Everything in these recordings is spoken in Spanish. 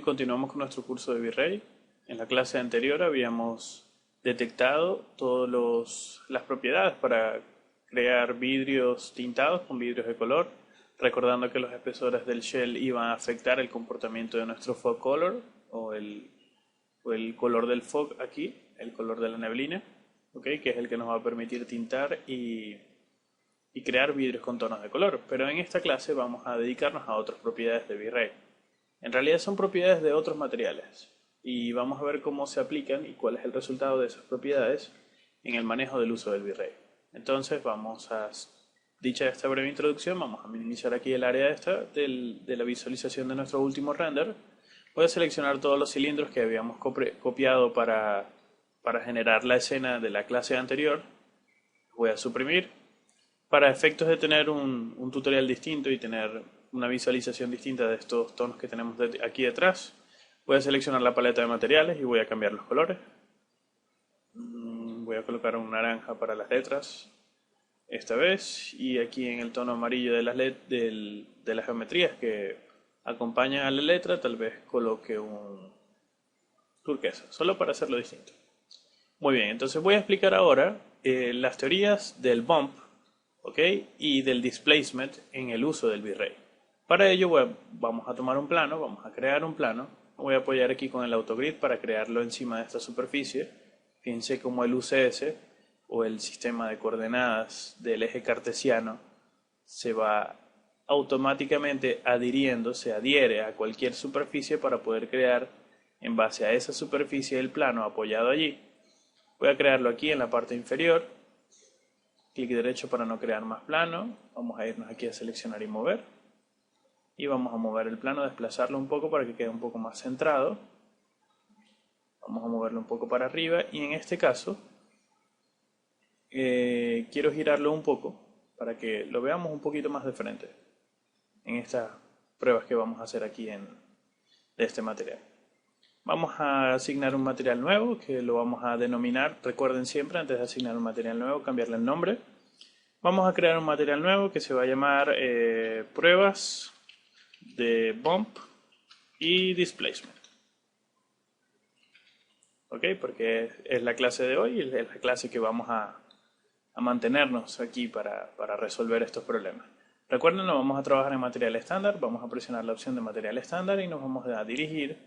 continuamos con nuestro curso de V-Ray. En la clase anterior habíamos detectado todas las propiedades para crear vidrios tintados con vidrios de color, recordando que los espesores del shell iban a afectar el comportamiento de nuestro fog color o el color del fog aquí, el color de la neblina, ¿okay? Que es el que nos va a permitir tintar y crear vidrios con tonos de color. Pero en esta clase vamos a dedicarnos a otras propiedades de V-Ray. En realidad son propiedades de otros materiales y vamos a ver cómo se aplican y cuál es el resultado de esas propiedades en el manejo del uso del V-Ray. Entonces dicha esta breve introducción, vamos a minimizar aquí el área de la visualización de nuestro último render. Voy a seleccionar todos los cilindros que habíamos copiado para generar la escena de la clase anterior. Voy a suprimir. Para efectos de tener un tutorial distinto y tener una visualización distinta de estos tonos que tenemos aquí detrás, voy a seleccionar la paleta de materiales y voy a cambiar los colores. Voy a colocar un naranja para las letras esta vez, y aquí en el tono amarillo de las geometrías que acompañan a la letra tal vez coloque un turquesa, solo para hacerlo distinto. Muy bien, entonces voy a explicar ahora las teorías del bump, ¿okay? Y del displacement en el uso del V-Ray. Para ello vamos a tomar un plano, vamos a crear un plano. Me voy a apoyar aquí con el AutoGrid para crearlo encima de esta superficie. Fíjense cómo el UCS o el sistema de coordenadas del eje cartesiano se va automáticamente adhiriendo, se adhiere a cualquier superficie para poder crear en base a esa superficie el plano apoyado allí. Voy a crearlo aquí en la parte inferior. Clic derecho para no crear más plano. Vamos a irnos aquí a seleccionar y mover. Y vamos a mover el plano, desplazarlo un poco para que quede un poco más centrado. Vamos a moverlo un poco para arriba y en este caso quiero girarlo un poco para que lo veamos un poquito más de frente en estas pruebas que vamos a hacer aquí de este material. Vamos a asignar un material nuevo que lo vamos a denominar, recuerden siempre antes de asignar un material nuevo cambiarle el nombre. Vamos a crear un material nuevo que se va a llamar pruebas de bump y displacement. ¿Ok? Porque es la clase de hoy y es la clase que vamos a mantenernos aquí para resolver estos problemas. Recuerden, no vamos a trabajar en material estándar, vamos a presionar la opción de material estándar y nos vamos a dirigir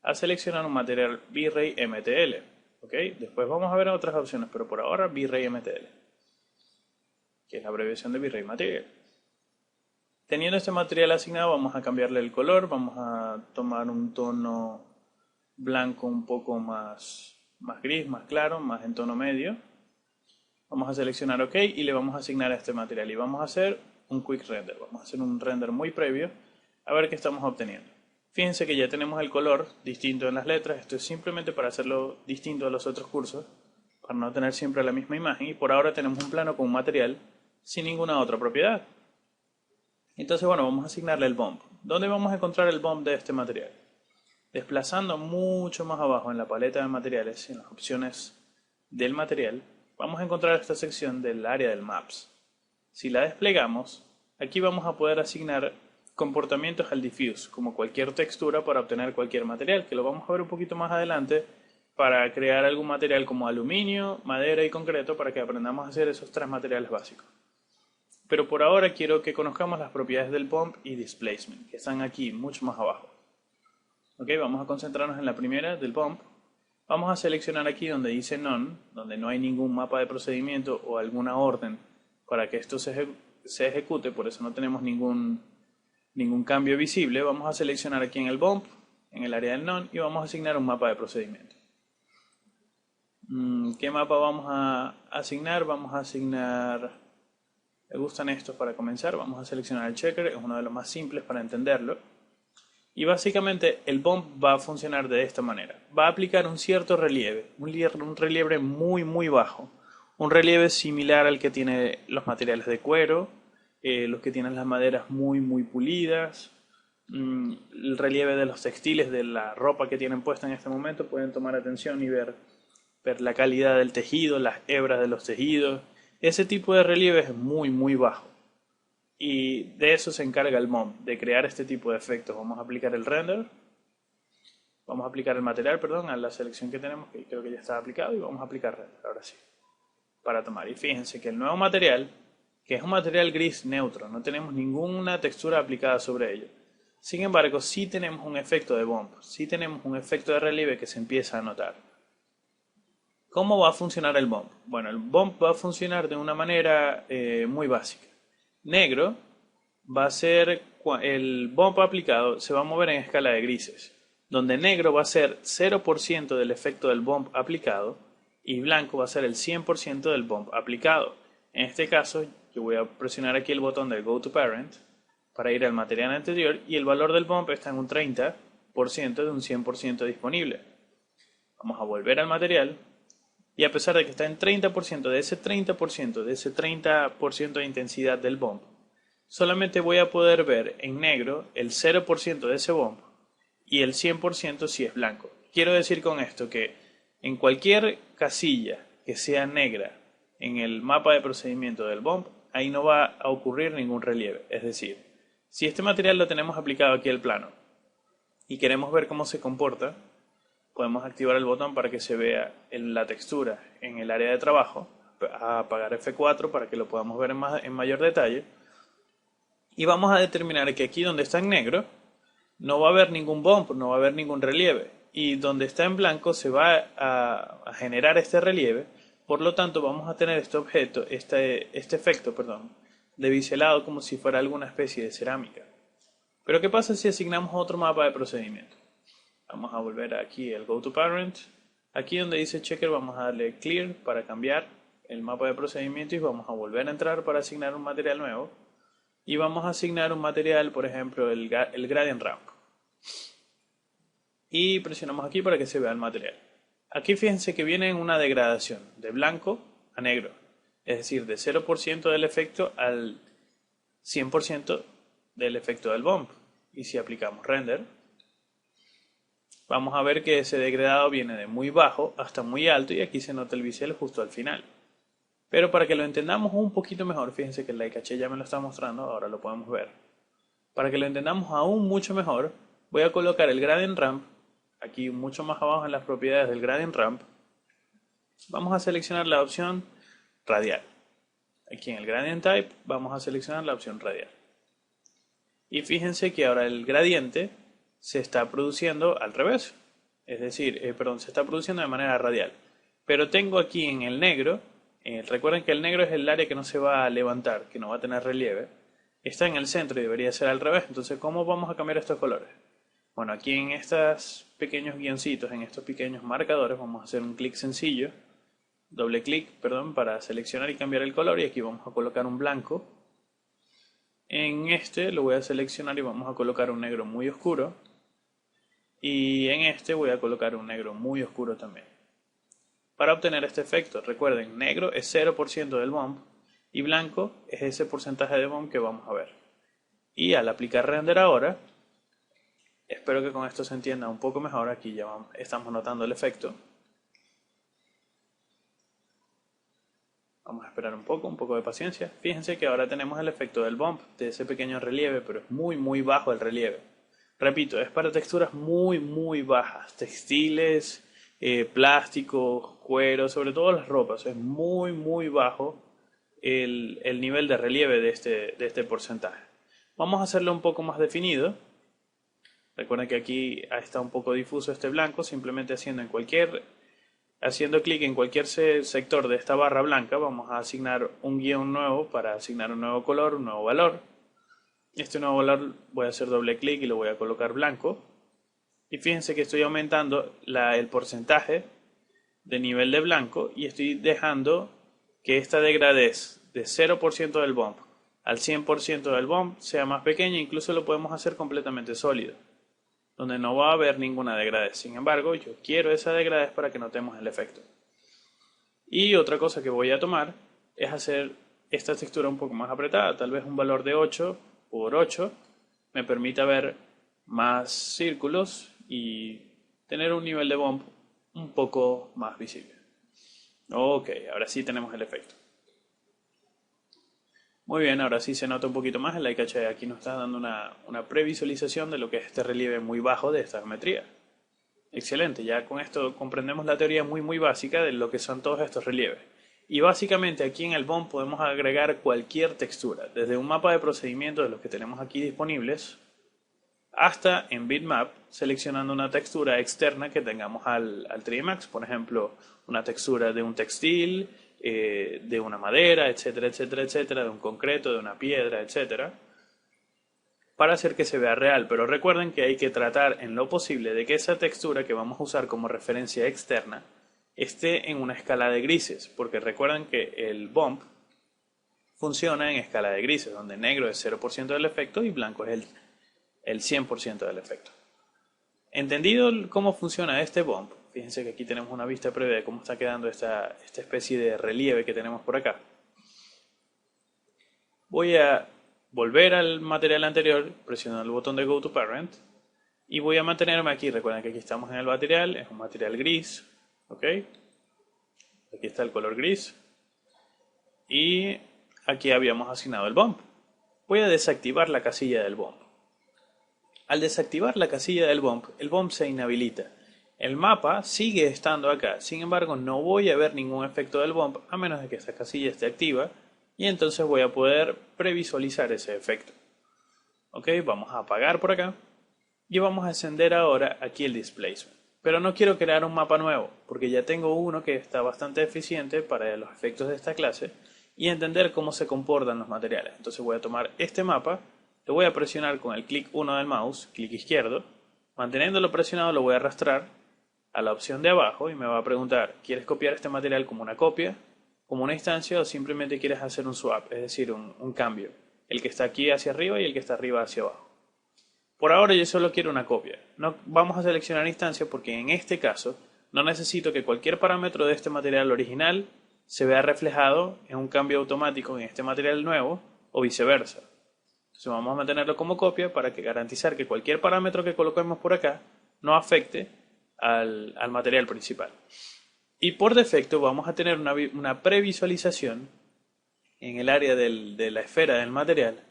a seleccionar un material V-Ray MTL. ¿Okay? Después vamos a ver otras opciones, pero por ahora V-Ray MTL, que es la abreviación de V-Ray Material. Teniendo este material asignado, vamos a cambiarle el color, vamos a tomar un tono blanco un poco más gris, más claro, más en tono medio. Vamos a seleccionar OK y le vamos a asignar a este material y vamos a hacer un quick render. Vamos a hacer un render muy previo a ver qué estamos obteniendo. Fíjense que ya tenemos el color distinto en las letras. Esto es simplemente para hacerlo distinto a los otros cursos, para no tener siempre la misma imagen. Y por ahora tenemos un plano con un material sin ninguna otra propiedad. Entonces, bueno, vamos a asignarle el bump. ¿Dónde vamos a encontrar el bump de este material? Desplazando mucho más abajo en la paleta de materiales, en las opciones del material, vamos a encontrar esta sección del área del Maps. Si la desplegamos, aquí vamos a poder asignar comportamientos al diffuse, como cualquier textura para obtener cualquier material, que lo vamos a ver un poquito más adelante para crear algún material como aluminio, madera y concreto para que aprendamos a hacer esos tres materiales básicos. Pero por ahora quiero que conozcamos las propiedades del bump y displacement, que están aquí mucho más abajo. Ok, vamos a concentrarnos en la primera, del bump. Vamos a seleccionar aquí donde dice None, donde no hay ningún mapa de procedimiento o alguna orden para que esto se ejecute, por eso no tenemos ningún cambio visible. Vamos a seleccionar aquí en el bump, en el área del None, y vamos a asignar un mapa de procedimiento. ¿Qué mapa vamos a asignar? Vamos a asignar... Me gustan estos para comenzar. Vamos a seleccionar el checker, es uno de los más simples para entenderlo. Y básicamente el bump va a funcionar de esta manera. Va a aplicar un cierto relieve, un relieve muy bajo. Un relieve similar al que tiene los materiales de cuero, los que tienen las maderas muy pulidas. El relieve de los textiles, de la ropa que tienen puesta en este momento, pueden tomar atención y ver la calidad del tejido, las hebras de los tejidos. Ese tipo de relieve es muy bajo. Y de eso se encarga el bump, de crear este tipo de efectos. Vamos a aplicar el render. Vamos a aplicar el material, perdón, a la selección que tenemos, que creo que ya está aplicado, y vamos a aplicar render, ahora sí, para tomar. Y fíjense que el nuevo material, que es un material gris neutro, no tenemos ninguna textura aplicada sobre ello. Sin embargo, sí tenemos un efecto de bump, sí tenemos un efecto de relieve que se empieza a notar. ¿Cómo va a funcionar el bump? Bueno, el bump va a funcionar de una manera muy básica. Negro va a ser, el bump aplicado se va a mover en escala de grises, donde negro va a ser 0% del efecto del bump aplicado y blanco va a ser el 100% del bump aplicado. En este caso, yo voy a presionar aquí el botón de Go to Parent para ir al material anterior y el valor del bump está en un 30% de un 100% disponible. Vamos a volver al material y a pesar de que está en 30%, de ese 30% de intensidad del bump, solamente voy a poder ver en negro el 0% de ese bump y el 100% si es blanco. Quiero decir con esto que en cualquier casilla que sea negra en el mapa de procedimiento del bump, ahí no va a ocurrir ningún relieve. Es decir, si este material lo tenemos aplicado aquí al plano y queremos ver cómo se comporta, podemos activar el botón para que se vea la textura en el área de trabajo, apagar F4 para que lo podamos ver en mayor detalle, y vamos a determinar que aquí donde está en negro no va a haber ningún bump, no va a haber ningún relieve, y donde está en blanco se va a generar este relieve. Por lo tanto vamos a tener este objeto, este efecto, perdón, de biselado como si fuera alguna especie de cerámica. Pero ¿qué pasa si asignamos otro mapa de procedimiento? Vamos a volver aquí al Go to Parent. Aquí donde dice Checker vamos a darle Clear para cambiar el mapa de procedimiento y vamos a volver a entrar para asignar un material nuevo. Y vamos a asignar un material, por ejemplo, el Gradient Ramp. Y presionamos aquí para que se vea el material. Aquí fíjense que viene en una degradación de blanco a negro. Es decir, de 0% del efecto al 100% del efecto del bump. Y si aplicamos render, vamos a ver que ese degradado viene de muy bajo hasta muy alto y aquí se nota el bisel justo al final. Pero para que lo entendamos un poquito mejor, fíjense que el Leica Che ya me lo está mostrando, ahora lo podemos ver. Para que lo entendamos aún mucho mejor, voy a colocar el Gradient Ramp, aquí mucho más abajo en las propiedades del Gradient Ramp. Vamos a seleccionar la opción radial. Aquí en el Gradient Type vamos a seleccionar la opción radial. Y fíjense que ahora el gradiente se está produciendo al revés. Es decir, se está produciendo de manera radial. Pero tengo aquí en el negro, recuerden que el negro es el área que no se va a levantar, que no va a tener relieve. Está en el centro y debería ser al revés. Entonces, ¿cómo vamos a cambiar estos colores? Bueno, aquí en estos pequeños guioncitos, en estos pequeños marcadores, vamos a hacer un clic sencillo. Doble clic, perdón, para seleccionar y cambiar el color. Y aquí vamos a colocar un blanco. En este lo voy a seleccionar y vamos a colocar un negro muy oscuro. Y en este voy a colocar un negro muy oscuro también. Para obtener este efecto, recuerden, negro es 0% del bump y blanco es ese porcentaje de bump que vamos a ver. Y al aplicar render ahora, espero que con esto se entienda un poco mejor. Aquí ya estamos notando el efecto. Vamos a esperar un poco de paciencia. Fíjense que ahora tenemos el efecto del bump, de ese pequeño relieve, pero es muy bajo el relieve. Repito, es para texturas muy bajas, textiles, plásticos, cuero, sobre todo las ropas. Es muy bajo el nivel de relieve de este porcentaje. Vamos a hacerlo un poco más definido. Recuerden que aquí está un poco difuso este blanco, simplemente haciendo clic en cualquier sector de esta barra blanca vamos a asignar un guión nuevo para asignar un nuevo color, un nuevo valor. Este nuevo valor voy a hacer doble clic y lo voy a colocar blanco. Y fíjense que estoy aumentando el porcentaje de nivel de blanco y estoy dejando que esta degradez de 0% del bump al 100% del bump sea más pequeña. Incluso lo podemos hacer completamente sólido, donde no va a haber ninguna degradez. Sin embargo, yo quiero esa degradez para que notemos el efecto. Y otra cosa que voy a tomar es hacer esta textura un poco más apretada. Tal vez un valor de 8 por 8 me permita ver más círculos y tener un nivel de bump un poco más visible. Ok, ahora sí tenemos el efecto. Muy bien, ahora sí se nota un poquito más. El Leica Che aquí nos está dando una previsualización de lo que es este relieve muy bajo de esta geometría. Excelente, ya con esto comprendemos la teoría muy básica de lo que son todos estos relieves. Y básicamente aquí en el BOM podemos agregar cualquier textura, desde un mapa de procedimientos de los que tenemos aquí disponibles, hasta en Bitmap, seleccionando una textura externa que tengamos al 3D Max, por ejemplo, una textura de un textil, de una madera, etcétera, etcétera, etcétera, de un concreto, de una piedra, etcétera, para hacer que se vea real. Pero recuerden que hay que tratar en lo posible de que esa textura que vamos a usar como referencia externa esté en una escala de grises, porque recuerden que el bump funciona en escala de grises, donde negro es 0% del efecto y blanco es el 100% del efecto. Entendido cómo funciona este bump, fíjense que aquí tenemos una vista previa de cómo está quedando esta especie de relieve que tenemos por acá. Voy a volver al material anterior presionando el botón de Go to Parent y voy a mantenerme aquí. Recuerden que aquí estamos en el material, es un material gris, ¿ok? Aquí está el color gris y aquí habíamos asignado el bump. Voy a desactivar la casilla del bump. Al desactivar la casilla del bump, el bump se inhabilita. El mapa sigue estando acá, sin embargo no voy a ver ningún efecto del bump a menos de que esta casilla esté activa y entonces voy a poder previsualizar ese efecto. Ok, vamos a apagar por acá y vamos a encender ahora aquí el displacement. Pero no quiero crear un mapa nuevo porque ya tengo uno que está bastante eficiente para los efectos de esta clase y entender cómo se comportan los materiales. Entonces voy a tomar este mapa, lo voy a presionar con el clic 1 del mouse, clic izquierdo, manteniéndolo presionado lo voy a arrastrar a la opción de abajo y me va a preguntar, ¿quieres copiar este material como una copia, como una instancia o simplemente quieres hacer un swap, es decir, un cambio? El que está aquí hacia arriba y el que está arriba hacia abajo. Por ahora yo solo quiero una copia. No vamos a seleccionar instancia porque en este caso no necesito que cualquier parámetro de este material original se vea reflejado en un cambio automático en este material nuevo o viceversa. Entonces vamos a mantenerlo como copia para garantizar que cualquier parámetro que coloquemos por acá no afecte al material principal. Y por defecto vamos a tener una previsualización en el área de la esfera del material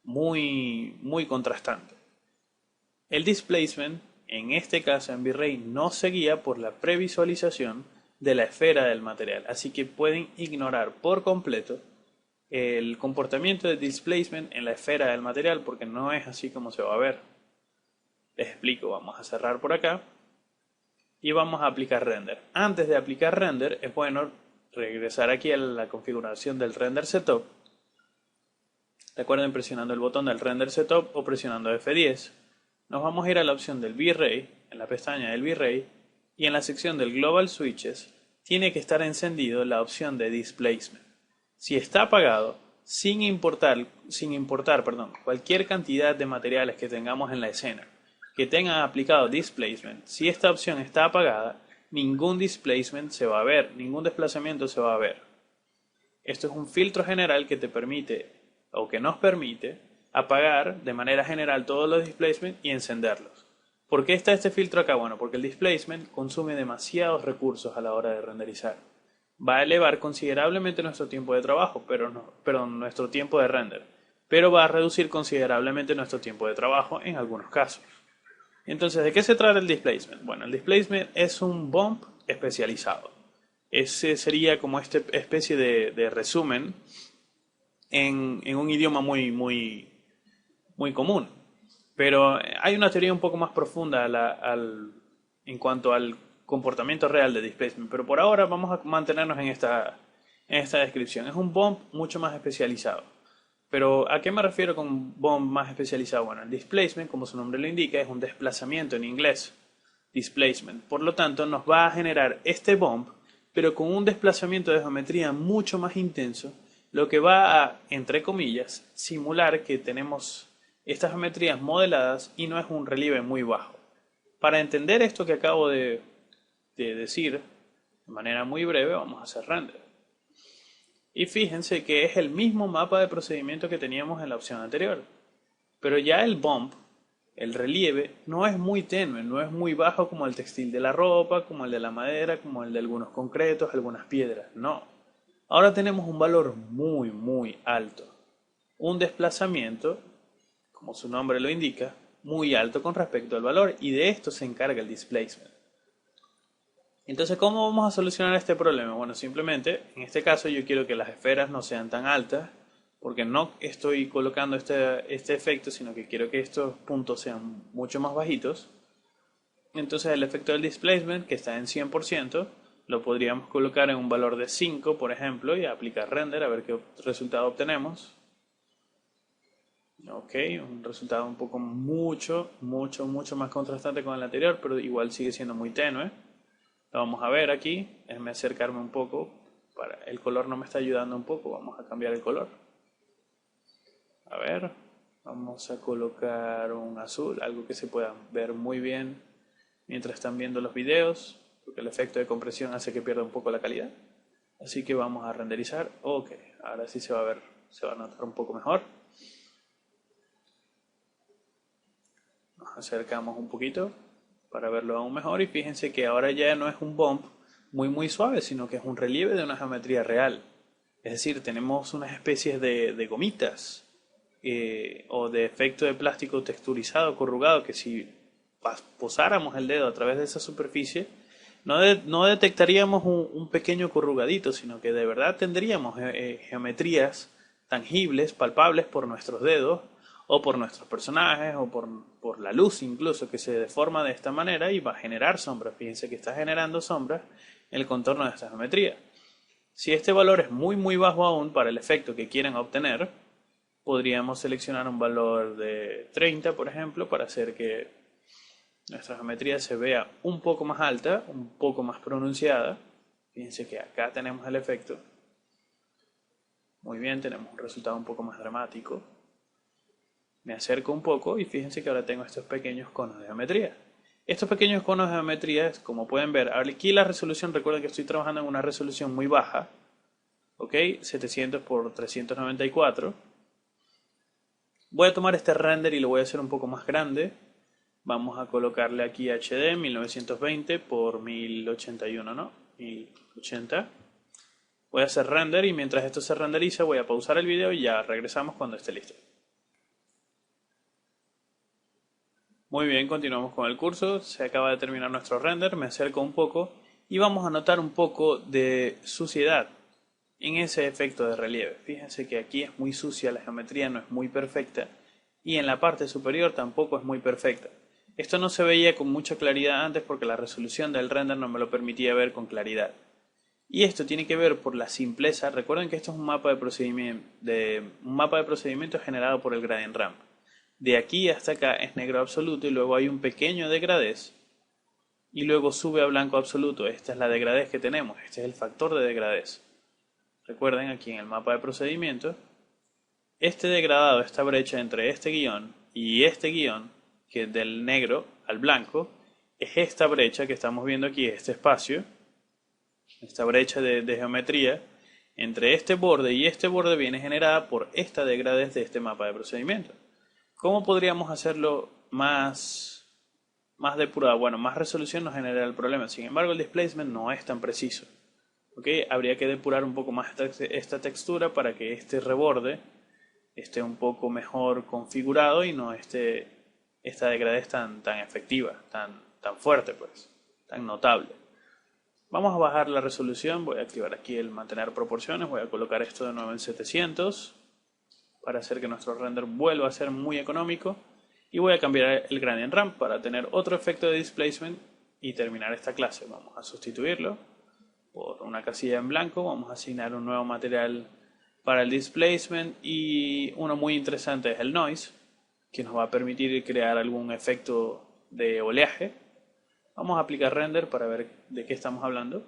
muy contrastante. El displacement, en este caso en V-Ray, no se guía por la previsualización de la esfera del material, así que pueden ignorar por completo el comportamiento de displacement en la esfera del material porque no es así como se va a ver. Les explico, vamos a cerrar por acá y vamos a aplicar render. Antes de aplicar render es bueno regresar aquí a la configuración del render setup. Recuerden presionando el botón del render setup o presionando F10. Nos vamos a ir a la opción del V-Ray, en la pestaña del V-Ray y en la sección del Global Switches tiene que estar encendido la opción de displacement. Si está apagado, sin importar cualquier cantidad de materiales que tengamos en la escena que tengan aplicado displacement, si esta opción está apagada, ningún displacement se va a ver, ningún desplazamiento se va a ver. Esto es un filtro general que te permite, o que nos permite, apagar de manera general todos los displacements y encenderlos. ¿Por qué está este filtro acá? Bueno, porque el displacement consume demasiados recursos a la hora de renderizar. Va a elevar considerablemente nuestro tiempo de trabajo, nuestro tiempo de render, pero va a reducir considerablemente nuestro tiempo de trabajo en algunos casos. Entonces, ¿de qué se trata el displacement? Bueno, el displacement es un bump especializado. Ese sería como esta especie de resumen en un idioma muy común. Pero hay una teoría un poco más profunda en cuanto al comportamiento real de displacement. Pero por ahora vamos a mantenernos en esta descripción. Es un bump mucho más especializado. Pero ¿a qué me refiero con bump más especializado? Bueno, el displacement, como su nombre lo indica, es un desplazamiento en inglés. Displacement. Por lo tanto, nos va a generar este bump, pero con un desplazamiento de geometría mucho más intenso, lo que va a, entre comillas, simular que tenemos estas geometrías modeladas y no es un relieve muy bajo. Para entender esto que acabo de decir de manera muy breve, vamos a hacer render. Y fíjense que es el mismo mapa de procedimiento que teníamos en la opción anterior. Pero ya el bump, el relieve, no es muy tenue, no es muy bajo como el textil de la ropa, como el de la madera, como el de algunos concretos, algunas piedras. No. Ahora tenemos un valor muy alto. Un desplazamiento, como su nombre lo indica, muy alto con respecto al valor. Y de esto se encarga el displacement. Entonces, ¿cómo vamos a solucionar este problema? Bueno, simplemente, en este caso yo quiero que las esferas no sean tan altas, porque no estoy colocando este efecto, sino que quiero que estos puntos sean mucho más bajitos. Entonces el efecto del displacement, que está en 100%, lo podríamos colocar en un valor de 5, por ejemplo, y aplicar render a ver qué resultado obtenemos. Ok, un resultado un poco mucho más contrastante con el anterior, pero igual sigue siendo muy tenue. Lo vamos a ver aquí. Déjenme acercarme un poco. El color no me está ayudando un poco. Vamos a cambiar el color. A ver, vamos a colocar un azul, algo que se pueda ver muy bien mientras están viendo los videos, porque el efecto de compresión hace que pierda un poco la calidad. Así que vamos a renderizar. Ok, ahora sí se va a ver, se va a notar un poco mejor. Nos acercamos un poquito para verlo aún mejor y fíjense que ahora ya no es un bump muy suave, sino que es un relieve de una geometría real. Es decir, tenemos unas especies de gomitas o de efecto de plástico texturizado, corrugado, que si posáramos el dedo a través de esa superficie, no detectaríamos un pequeño corrugadito, sino que de verdad tendríamos geometrías tangibles, palpables por nuestros dedos, o por nuestros personajes, o por la luz incluso, que se deforma de esta manera y va a generar sombras. Fíjense que está generando sombras en el contorno de esta geometría. Si este valor es muy bajo aún para el efecto que quieren obtener, podríamos seleccionar un valor de 30, por ejemplo, para hacer que nuestra geometría se vea un poco más alta, un poco más pronunciada. Fíjense que acá tenemos el efecto. Muy bien, tenemos un resultado un poco más dramático. Me acerco un poco y fíjense que ahora tengo estos pequeños conos de geometría. Estos pequeños conos de geometría, como pueden ver, aquí la resolución, recuerden que estoy trabajando en una resolución muy baja, ¿ok? 700 por 394. Voy a tomar este render y lo voy a hacer un poco más grande. Vamos a colocarle aquí HD 1920 por 1081, ¿no? 1080. Voy a hacer render y mientras esto se renderiza voy a pausar el video y ya regresamos cuando esté listo. Muy bien, continuamos con el curso. Se acaba de terminar nuestro render. Me acerco un poco y vamos a notar un poco de suciedad en ese efecto de relieve. Fíjense que aquí es muy sucia, la geometría no es muy perfecta y en la parte superior tampoco es muy perfecta. Esto no se veía con mucha claridad antes porque la resolución del render no me lo permitía ver con claridad. Y esto tiene que ver por la simpleza. Recuerden que esto es un mapa de procedimiento generado por el Gradient Ramp. De aquí hasta acá es negro absoluto y luego hay un pequeño degradez y luego sube a blanco absoluto. Esta es la degradez que tenemos, este es el factor de degradez. Recuerden aquí en el mapa de procedimiento, este degradado, esta brecha entre este guión y este guión, que es del negro al blanco, es esta brecha que estamos viendo aquí, este espacio, esta brecha de geometría entre este borde y este borde viene generada por esta degradez de este mapa de procedimiento. ¿Cómo podríamos hacerlo más depurado? Bueno, más resolución nos genera el problema. Sin embargo, el displacement no es tan preciso. ¿Okay? Habría que depurar un poco más esta textura para que este reborde esté un poco mejor configurado y no esté esta degradez tan efectiva, tan fuerte, pues, tan notable. Vamos a bajar la resolución. Voy a activar aquí el mantener proporciones. Voy a colocar esto de nuevo en 700. Para hacer que nuestro render vuelva a ser muy económico y voy a cambiar el Gradient Ramp para tener otro efecto de displacement y terminar esta clase. Vamos a sustituirlo por una casilla en blanco, vamos a asignar un nuevo material para el displacement y uno muy interesante es el noise, que nos va a permitir crear algún efecto de oleaje. Vamos a aplicar render para ver de qué estamos hablando.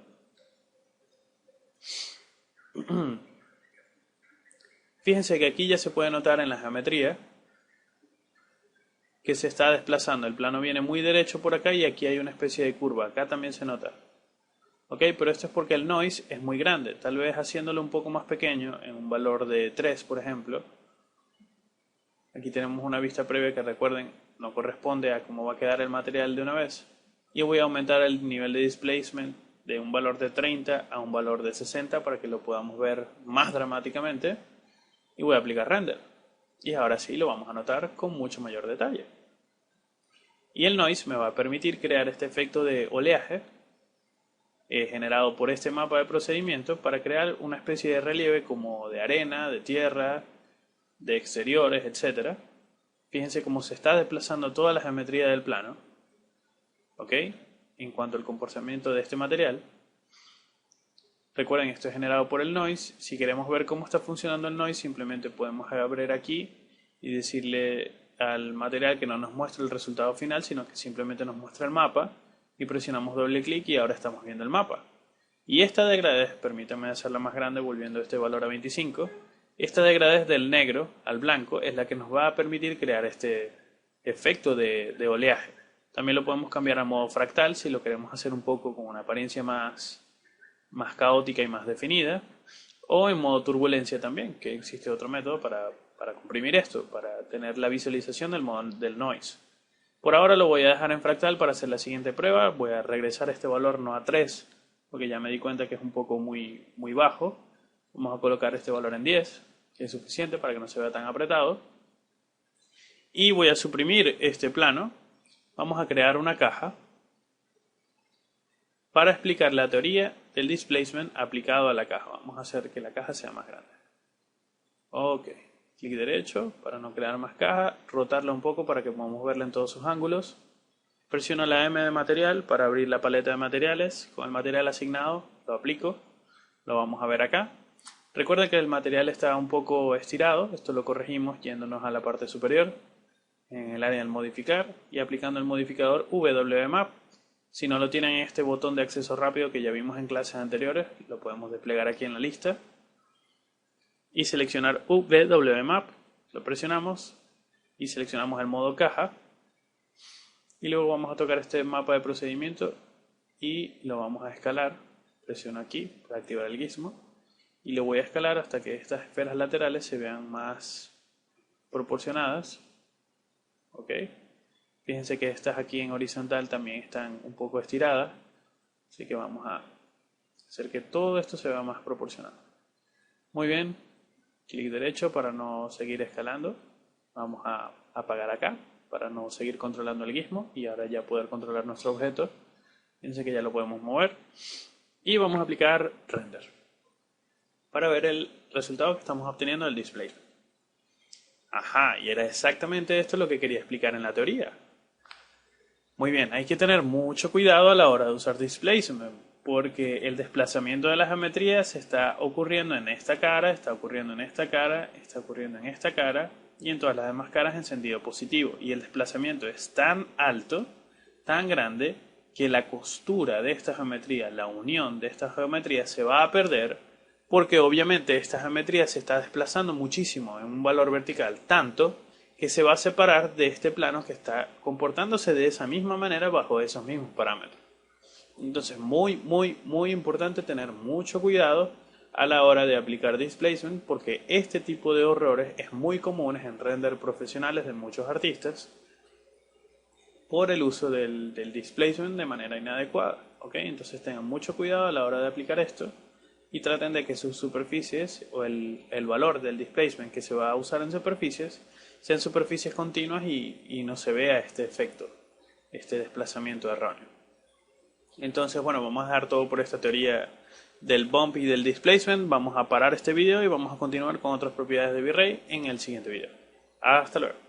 Fíjense que aquí ya se puede notar en la geometría que se está desplazando. El plano viene muy derecho por acá y aquí hay una especie de curva. Acá también se nota. Ok, pero esto es porque el noise es muy grande. Tal vez haciéndolo un poco más pequeño, en un valor de 3, por ejemplo. Aquí tenemos una vista previa que recuerden no corresponde a cómo va a quedar el material de una vez. Y voy a aumentar el nivel de displacement de un valor de 30 a un valor de 60 para que lo podamos ver más dramáticamente. Y voy a aplicar render. Y ahora sí lo vamos a notar con mucho mayor detalle. Y el noise me va a permitir crear este efecto de oleaje generado por este mapa de procedimiento para crear una especie de relieve como de arena, de tierra, de exteriores, etc. Fíjense cómo se está desplazando toda la geometría del plano, ¿ok? En cuanto al comportamiento de este material. Recuerden, esto es generado por el noise. Si queremos ver cómo está funcionando el noise, simplemente podemos abrir aquí y decirle al material que no nos muestre el resultado final, sino que simplemente nos muestra el mapa, y presionamos doble clic y ahora estamos viendo el mapa. Y esta degradez, permítanme hacerla más grande volviendo este valor a 25, esta degradez del negro al blanco es la que nos va a permitir crear este efecto de oleaje. También lo podemos cambiar a modo fractal si lo queremos hacer un poco con una apariencia más caótica y más definida, o en modo turbulencia también, que existe otro método para comprimir esto, para tener la visualización del noise. Por ahora lo voy a dejar en fractal para hacer la siguiente prueba. Voy a regresar este valor no a 3, porque ya me di cuenta que es un poco muy bajo. Vamos a colocar este valor en 10, que es suficiente para que no se vea tan apretado. Y voy a suprimir este plano. Vamos a crear una caja para explicar la teoría del displacement aplicado a la caja. Vamos a hacer que la caja sea más grande. Ok, clic derecho para no crear más caja, rotarla un poco para que podamos verla en todos sus ángulos. Presiono la M de material para abrir la paleta de materiales. Con el material asignado lo aplico. Lo vamos a ver acá. Recuerden que el material está un poco estirado. Esto lo corregimos yéndonos a la parte superior, en el área del modificar, y aplicando el modificador WMAP. Si no lo tienen en este botón de acceso rápido que ya vimos en clases anteriores, lo podemos desplegar aquí en la lista. Y seleccionar WMAP. Lo presionamos y seleccionamos el modo caja. Y luego vamos a tocar este mapa de procedimiento y lo vamos a escalar. Presiono aquí para activar el gizmo. Y lo voy a escalar hasta que estas esferas laterales se vean más proporcionadas. ¿Ok? Fíjense que estas aquí en horizontal también están un poco estiradas, así que vamos a hacer que todo esto se vea más proporcionado. Muy bien, clic derecho para no seguir escalando. Vamos a apagar acá para no seguir controlando el gizmo y ahora ya poder controlar nuestro objeto. Fíjense que ya lo podemos mover y vamos a aplicar render para ver el resultado que estamos obteniendo del display. Ajá, y era exactamente esto lo que quería explicar en la teoría. Muy bien, hay que tener mucho cuidado a la hora de usar displacement, porque el desplazamiento de la geometría se está ocurriendo en esta cara, está ocurriendo en esta cara, está ocurriendo en esta cara y en todas las demás caras en sentido positivo. Y el desplazamiento es tan alto, tan grande, que la costura de esta geometría, la unión de esta geometría se va a perder, porque obviamente esta geometría se está desplazando muchísimo en un valor vertical, tanto que se va a separar de este plano que está comportándose de esa misma manera bajo esos mismos parámetros. Entonces, muy importante tener mucho cuidado a la hora de aplicar displacement, porque este tipo de errores es muy común en render profesionales de muchos artistas por el uso del displacement de manera inadecuada. ¿Ok? Entonces tengan mucho cuidado a la hora de aplicar esto y traten de que sus superficies o el valor del displacement que se va a usar en superficies sean superficies continuas y no se vea este efecto, este desplazamiento erróneo. Entonces, bueno, vamos a dejar todo por esta teoría del bump y del displacement. Vamos a parar este video y vamos a continuar con otras propiedades de V-Ray en el siguiente video. Hasta luego.